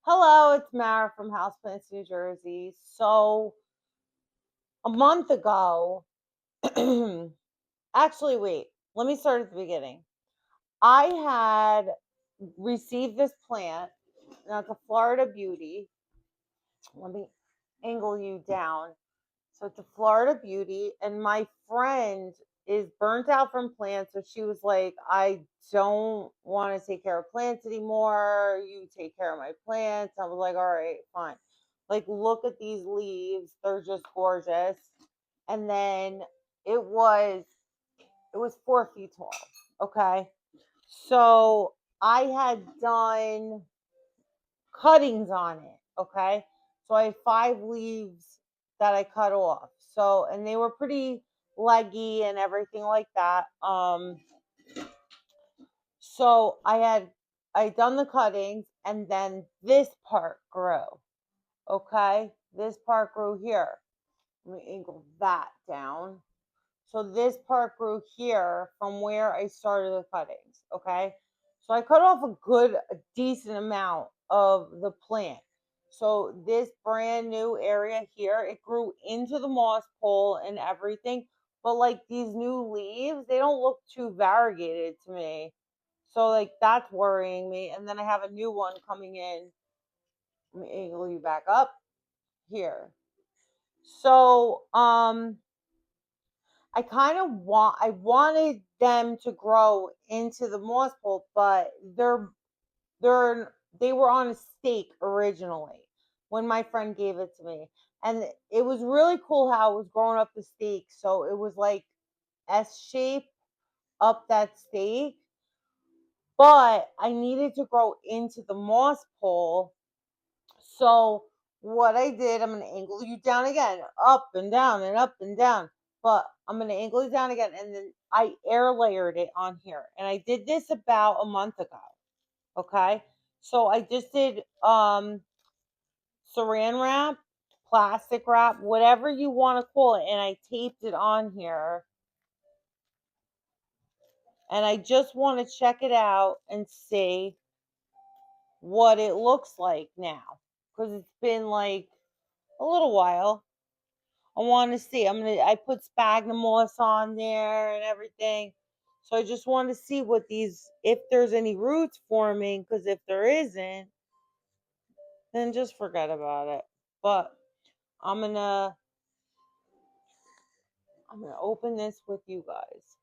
Hello, it's Mara from Houseplants, New Jersey. So a month ago, actually, wait, let me start at the beginning. I had received this plant. Now it's a Florida Beauty. Let me angle you down. So it's a Florida Beauty, and my friend is burnt out from plants. So she was like, I don't want to take care of plants anymore. You take care of my plants. I was like, all right, fine. Like, look at these leaves. They're just gorgeous. And then it was it was 4 feet tall. Okay. So I had done cuttings on it. Okay. So I had 5 leaves that I cut off. So, and they were pretty leggy and everything like that. So I done the cuttings and then this part grew. Okay. This part grew here. Let me angle that down. So this part grew here from where I started the cuttings. Okay. So I cut off a decent amount of the plant. So this brand new area here, it grew into the moss pole and everything. But like these new leaves, they don't look too variegated to me. So like that's worrying me. And then I have a new one coming in. Let me angle you back up here. So I wanted them to grow into the moss pole, but they were on a stake originally when my friend gave it to me. And it was really cool how it was growing up the stake. So it was like S shape up that stake. But I needed to grow into the moss pole. So what I did, I'm going to angle you down again, up and down and up and down. But I'm going to angle you down again, and then I air layered it on here. And I did this about a month ago. Okay. So I just did saran wrap, plastic wrap, whatever you want to call it, and I taped it on here. And I just want to check it out and see what it looks like now. Because it's been like a little while. I want to see. I put sphagnum moss on there and everything. So I just want to see what these, if there's any roots forming, because if there isn't, then just forget about it. But I'm gonna I'm gonna open this with you guys,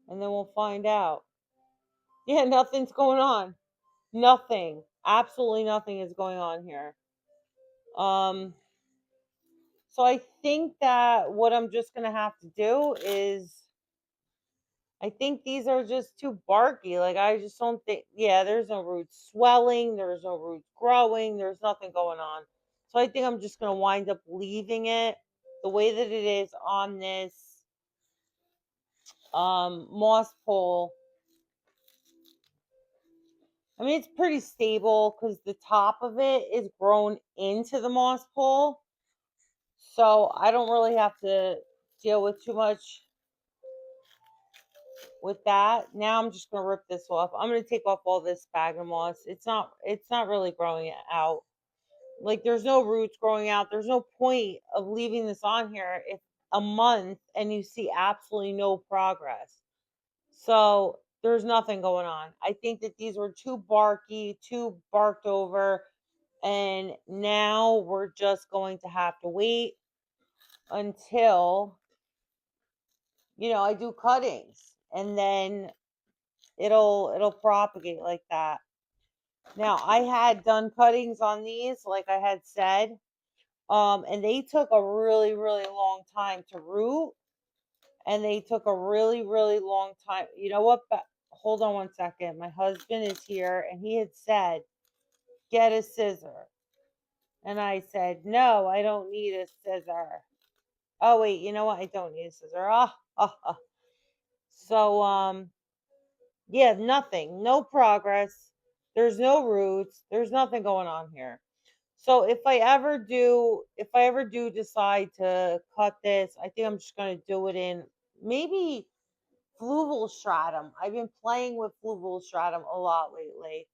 and then we'll find out. Yeah, nothing's going on. Nothing. Absolutely nothing is going on here. Um, so I think that what I'm just gonna have to do is I think these are just too barky. Like I just don't think. Yeah, there's no roots swelling. There's no roots growing. There's nothing going on. So I think I'm just gonna wind up leaving it the way that it is on this moss pole. I mean, it's pretty stable because the top of it is grown into the moss pole. So I don't really have to deal with too much with that. Now I'm just gonna rip this off. I'm gonna take off all this sphagnum moss. It's not really growing out. Like there's no roots growing out. There's no point of leaving this on here if a month and you see absolutely no progress. So there's nothing going on. I think that these were too barky, too barked over, and now we're just going to have to wait until I do cuttings, and then it'll propagate like that. Now I had done cuttings on these, like I had said, and they took a really really long time to root, and they took a really really long time. You know what? Hold on 1 second. My husband is here, and he had said, "Get a scissor," and I said, "No, I don't need a scissor." Oh wait, you know what? I don't need a scissor. Ah. So yeah, nothing, no progress. There's no roots. There's nothing going on here. So if I ever do decide to cut this, I think I'm just gonna do it in maybe fluval stratum. I've been playing with fluval stratum a lot lately.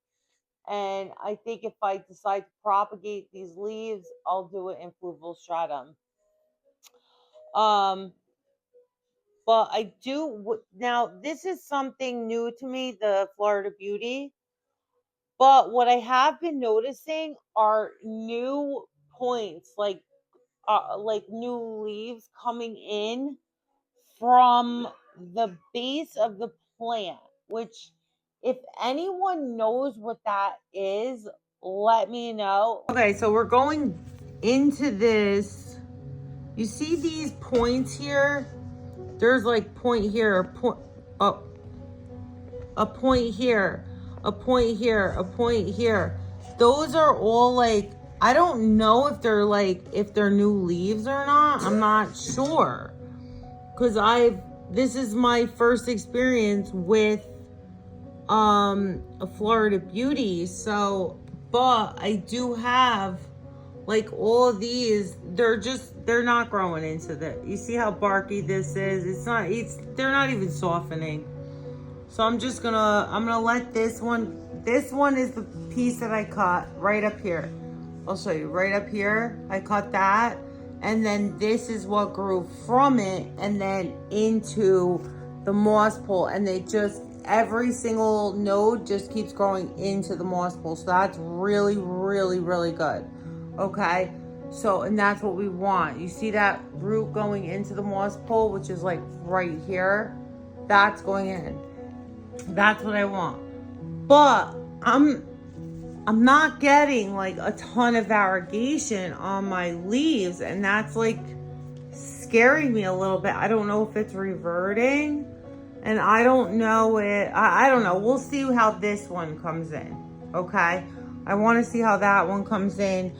And I think if I decide to propagate these leaves, I'll do it in fluval stratum. Um, but I do now. This is something new to me, the Florida Beauty. But what I have been noticing are new points, like new leaves coming in from the base of the plant, which if anyone knows what that is, let me know. Okay, so we're going into this. You see these points here? There's like point here, a point here, a point here, a point here. Those are all like, I don't know if they're like, if they're new leaves or not. I'm not sure. Because this is my first experience with a Florida Beauty. So, but I do have like all of these, they're not growing into the, you see how barky this is? They're not even softening. So I'm gonna let this one is the piece that I cut right up here. I'll show you right up here. I cut that. And then this is what grew from it and then into the moss pole. And every single node just keeps growing into the moss pole. So that's really, really, really good. Okay. So, and that's what we want. You see that root going into the moss pole, which is like right here. That's going in. That's what I want. But I'm not getting like a ton of variegation on my leaves, and that's like scaring me a little bit. I don't know if it's reverting, and I don't know I don't know. We'll see how this one comes in. Okay. I want to see how that one comes in.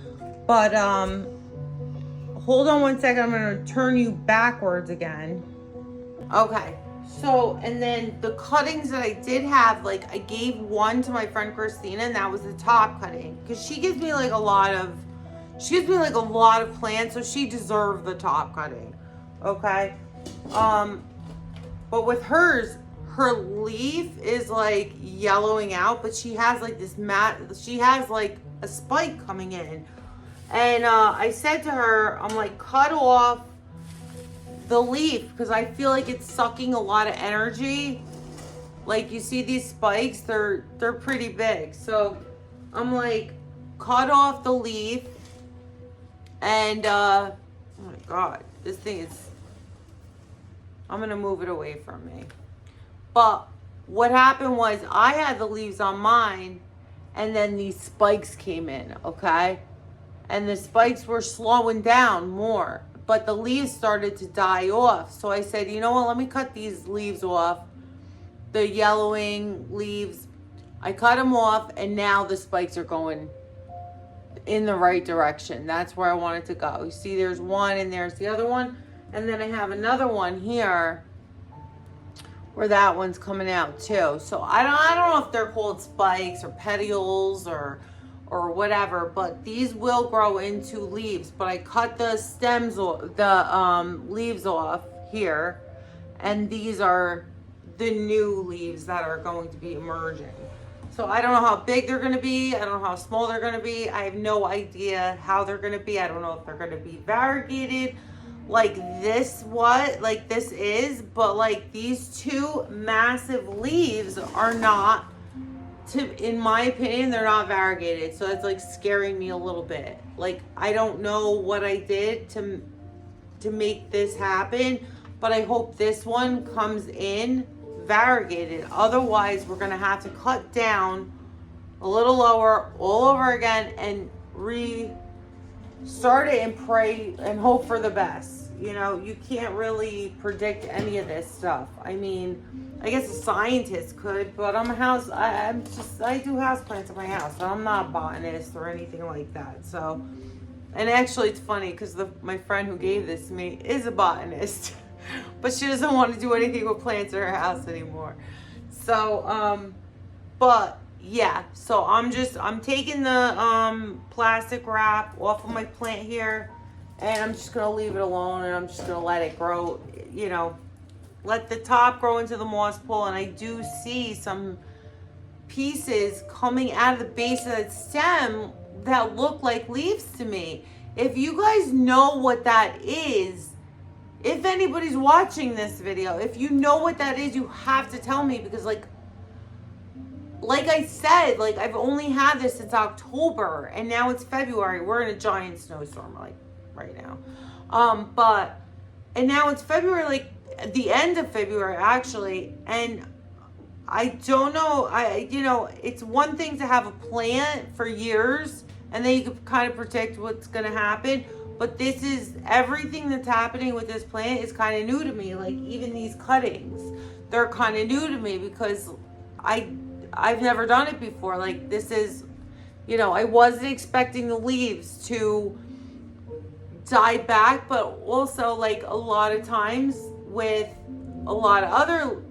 But hold on one second. I'm going to turn you backwards again. Okay. So, and then the cuttings that I did have, like I gave one to my friend Christina, and that was the top cutting, because she gives me like a lot of plants, so she deserved the top cutting. Okay. But with hers, her leaf is like yellowing out, but she has like she has like a spike coming in. And I said to her, I'm like, cut off the leaf, because I feel like it's sucking a lot of energy. Like you see these spikes, they're pretty big. So I'm like, cut off the leaf. And oh my God, this thing is, I'm gonna move it away from me. But what happened was I had the leaves on mine, and then these spikes came in, okay? And the spikes were slowing down more, but the leaves started to die off. So I said, you know what, let me cut these leaves off, the yellowing leaves. I cut them off, and now the spikes are going in the right direction. That's where I want it to go. You see there's one, and there's the other one. And then I have another one here where that one's coming out too. So I don't know if they're called spikes or petioles or whatever, but these will grow into leaves. But I cut the stems, the leaves off here, and these are the new leaves that are going to be emerging. So I don't know how big they're going to be. I don't know how small they're going to be. I have no idea how they're going to be. I don't know if they're going to be variegated like this is, but like these two massive leaves are not, in my opinion, they're not variegated. So it's like scaring me a little bit. Like I don't know what I did to make this happen, but I hope this one comes in variegated. Otherwise we're gonna have to cut down a little lower all over again and restart it and pray and hope for the best. You know, you can't really predict any of this stuff. I mean, I guess a scientist could, but I do houseplants in my house, so I'm not a botanist or anything like that. So, and actually it's funny because my friend who gave this to me is a botanist, but she doesn't want to do anything with plants in her house anymore. So, but yeah, so I'm taking the plastic wrap off of my plant here, and I'm just gonna leave it alone, and I'm just gonna let it grow, you know, let the top grow into the moss pole. And I do see some pieces coming out of the base of that stem that look like leaves to me. If you guys know what that is, if anybody's watching this video, if you know what that is, you have to tell me, because like I said, like I've only had this since October and now it's February. We're in a giant snowstorm like right now. And now it's February, like at the end of February actually, and I don't know, it's one thing to have a plant for years and then you can kind of predict what's going to happen. But this is, everything that's happening with this plant is kind of new to me. Like even these cuttings, they're kind of new to me because I've never done it before. Like this is, I wasn't expecting the leaves to die back, but also like a lot of times with a lot of other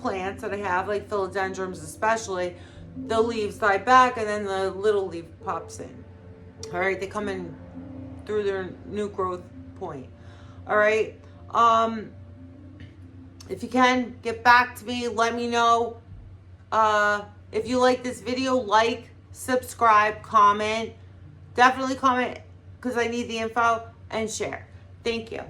plants that I have, like philodendrons especially, the leaves die back and then the little leaf pops in. All right, they come in through their new growth point. All right, if you can get back to me, let me know. If you like this video, like, subscribe, comment. Definitely comment because I need the info, and share. Thank you.